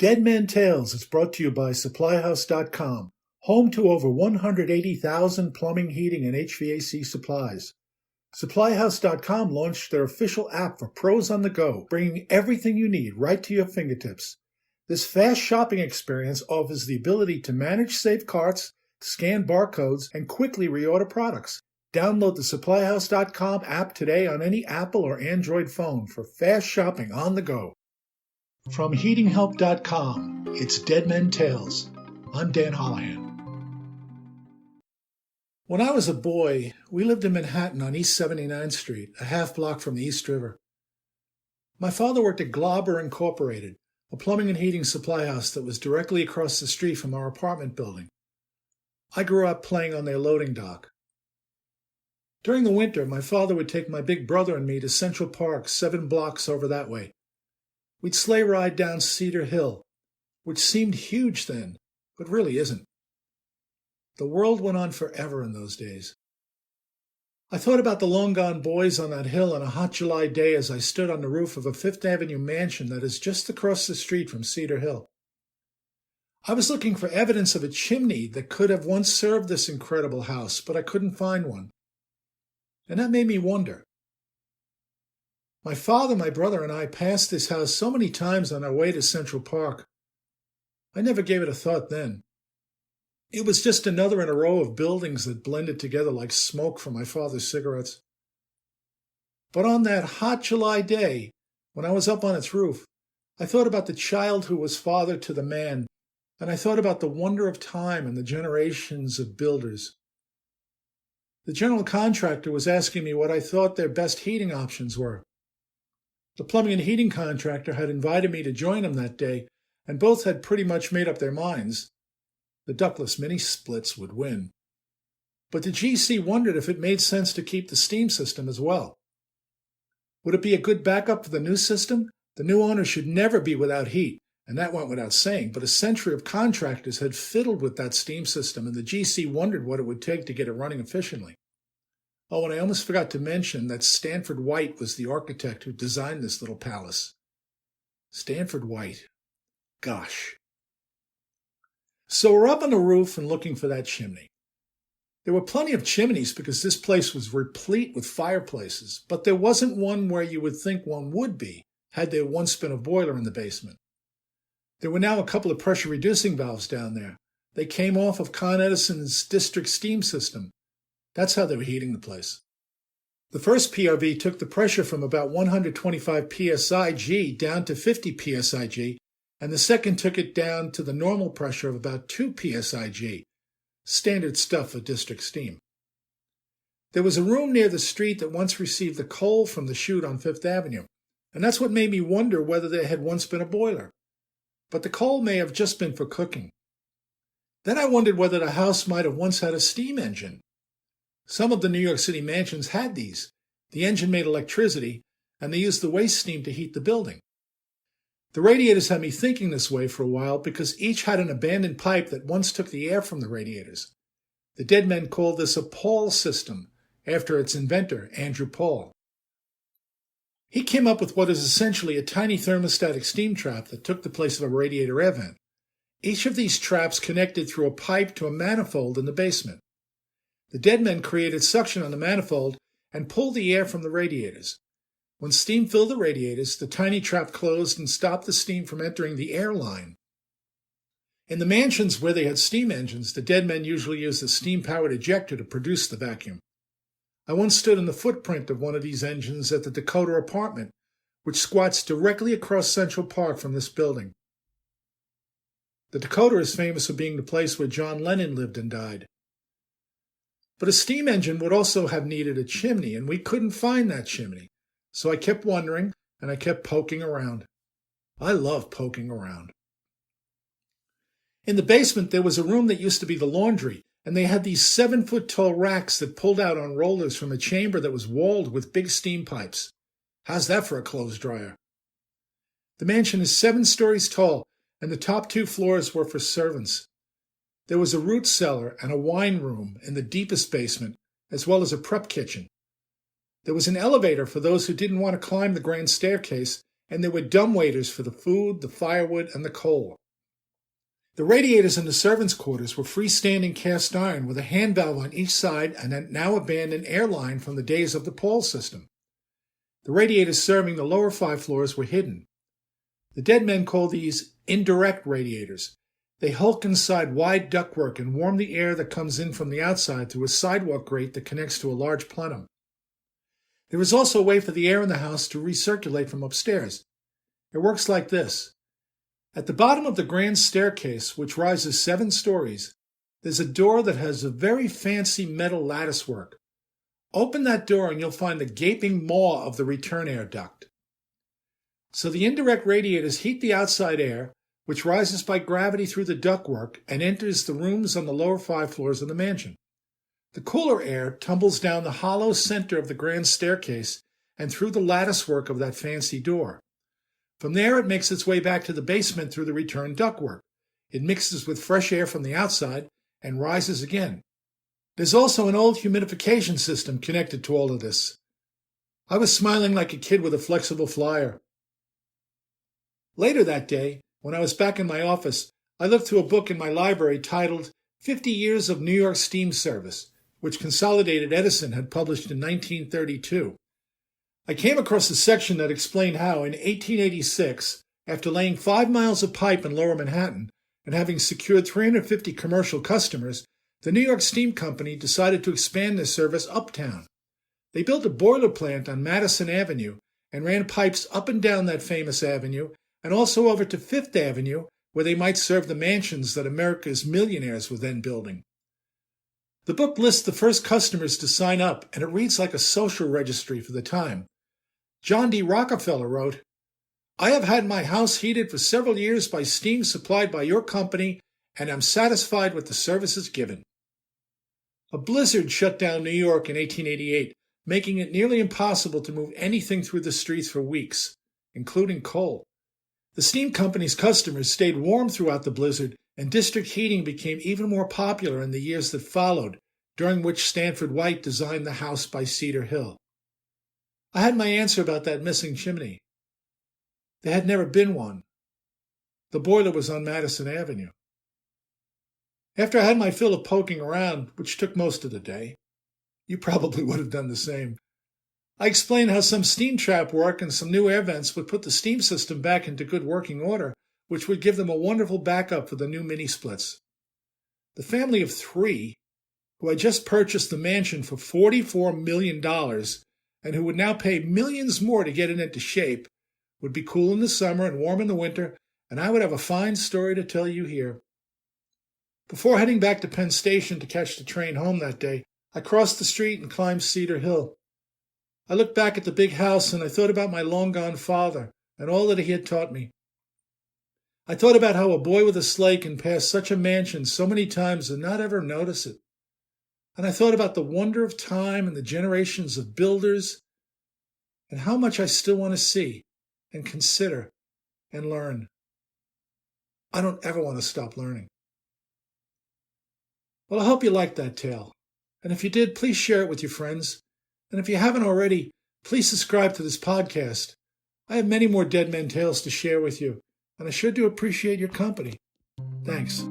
Dead Men Tales is brought to you by SupplyHouse.com, home to over 180,000 plumbing, heating, and HVAC supplies. SupplyHouse.com launched their official app for pros on the go, bringing everything you need right to your fingertips. This fast shopping experience offers the ability to manage safe carts, scan barcodes, and quickly reorder products. Download the SupplyHouse.com app today on any Apple or Android phone for fast shopping on the go. From HeatingHelp.com, it's Dead Men Tales. I'm Dan Holohan. When I was a boy, we lived in Manhattan on East 79th Street, a half block from the East River. My father worked at Glauber Incorporated, a plumbing and heating supply house that was directly across the street from our apartment building. I grew up playing on their loading dock. During the winter, my father would take my big brother and me to Central Park, 7 blocks over that way. We'd sleigh ride down Cedar Hill, which seemed huge then, but really isn't. The world went on forever in those days. I thought about the long-gone boys on that hill on a hot July day as I stood on the roof of a Fifth Avenue mansion that is just across the street from Cedar Hill. I was looking for evidence of a chimney that could have once served this incredible house, but I couldn't find one. And that made me wonder. My father, my brother, and I passed this house so many times on our way to Central Park. I never gave it a thought then. It was just another in a row of buildings that blended together like smoke from my father's cigarettes. But on that hot July day, when I was up on its roof, I thought about the child who was father to the man, and I thought about the wonder of time and the generations of builders. The general contractor was asking me what I thought their best heating options were. The plumbing and heating contractor had invited me to join him that day, and both had pretty much made up their minds. The ductless mini-splits would win. But the GC wondered if it made sense to keep the steam system as well. Would it be a good backup for the new system? The new owner should never be without heat, and that went without saying, but a century of contractors had fiddled with that steam system, and the GC wondered what it would take to get it running efficiently. Oh, and I almost forgot to mention that Stanford White was the architect who designed this little palace. Stanford White. Gosh. So we're up on the roof and looking for that chimney. There were plenty of chimneys because this place was replete with fireplaces, but there wasn't one where you would think one would be, had there once been a boiler in the basement. There were now a couple of pressure-reducing valves down there. They came off of Con Edison's district steam system. That's how they were heating the place. The first PRV took the pressure from about 125 psi-G down to 50 psi-G, and the second took it down to the normal pressure of about 2 psi-G, standard stuff for district steam. There was a room near the street that once received the coal from the chute on Fifth Avenue, and that's what made me wonder whether there had once been a boiler. But the coal may have just been for cooking. Then I wondered whether the house might have once had a steam engine. Some of the New York City mansions had these. The engine made electricity, and they used the waste steam to heat the building. The radiators had me thinking this way for a while because each had an abandoned pipe that once took the air from the radiators. The dead men called this a Paul system, after its inventor, Andrew Paul. He came up with what is essentially a tiny thermostatic steam trap that took the place of a radiator air vent. Each of these traps connected through a pipe to a manifold in the basement. The dead men created suction on the manifold and pulled the air from the radiators. When steam filled the radiators, the tiny trap closed and stopped the steam from entering the air line. In the mansions where they had steam engines, the dead men usually used a steam-powered ejector to produce the vacuum. I once stood in the footprint of one of these engines at the Dakota apartment, which squats directly across Central Park from this building. The Dakota is famous for being the place where John Lennon lived and died. But a steam engine would also have needed a chimney, and we couldn't find that chimney. So I kept wondering, and I kept poking around. I love poking around. In the basement, there was a room that used to be the laundry, and they had these 7-foot-tall racks that pulled out on rollers from a chamber that was walled with big steam pipes. How's that for a clothes dryer? The mansion is 7 stories tall, and the top 2 floors were for servants. There was a root cellar and a wine room in the deepest basement, as well as a prep kitchen. There was an elevator for those who didn't want to climb the grand staircase, and there were dumbwaiters for the food, the firewood, and the coal. The radiators in the servants' quarters were freestanding cast iron with a hand valve on each side and a now abandoned air line from the days of the Paul system. The radiators serving the lower 5 floors were hidden. The dead men called these indirect radiators. They hulk inside wide ductwork and warm the air that comes in from the outside through a sidewalk grate that connects to a large plenum. There is also a way for the air in the house to recirculate from upstairs. It works like this. At the bottom of the grand staircase, which rises 7 stories, there's a door that has a very fancy metal lattice work. Open that door and you'll find the gaping maw of the return air duct. So the indirect radiators heat the outside air, which rises by gravity through the ductwork and enters the rooms on the lower 5 floors of the mansion. The cooler air tumbles down the hollow center of the grand staircase and through the lattice work of that fancy door. From there, it makes its way back to the basement through the return ductwork. It mixes with fresh air from the outside and rises again. There's also an old humidification system connected to all of this. I was smiling like a kid with a flexible flyer. Later that day, when I was back in my office, I looked through a book in my library titled 50 Years of New York Steam Service, which Consolidated Edison had published in 1932. I came across a section that explained how, in 1886, after laying 5 miles of pipe in Lower Manhattan and having secured 350 commercial customers, the New York Steam Company decided to expand their service uptown. They built a boiler plant on Madison Avenue and ran pipes up and down that famous avenue and also over to Fifth Avenue, where they might serve the mansions that America's millionaires were then building. The book lists the first customers to sign up, and it reads like a social registry for the time. John D. Rockefeller wrote, "I have had my house heated for several years by steam supplied by your company, and am satisfied with the services given." A blizzard shut down New York in 1888, making it nearly impossible to move anything through the streets for weeks, including coal. The steam company's customers stayed warm throughout the blizzard, and district heating became even more popular in the years that followed, during which Stanford White designed the house by Cedar Hill. I had my answer about that missing chimney. There had never been one. The boiler was on Madison Avenue. After I had my fill of poking around, which took most of the day, you probably would have done the same, I explained how some steam trap work and some new air vents would put the steam system back into good working order, which would give them a wonderful backup for the new mini-splits. The family of 3, who had just purchased the mansion for $44 million and who would now pay millions more to get it into shape, would be cool in the summer and warm in the winter, and I would have a fine story to tell you here. Before heading back to Penn Station to catch the train home that day, I crossed the street and climbed Cedar Hill. I looked back at the big house and I thought about my long-gone father and all that he had taught me. I thought about how a boy with a sleigh can pass such a mansion so many times and not ever notice it. And I thought about the wonder of time and the generations of builders and how much I still want to see and consider and learn. I don't ever want to stop learning. Well, I hope you liked that tale. And if you did, please share it with your friends. And if you haven't already, please subscribe to this podcast. I have many more Dead Men tales to share with you, and I sure do appreciate your company. Thanks.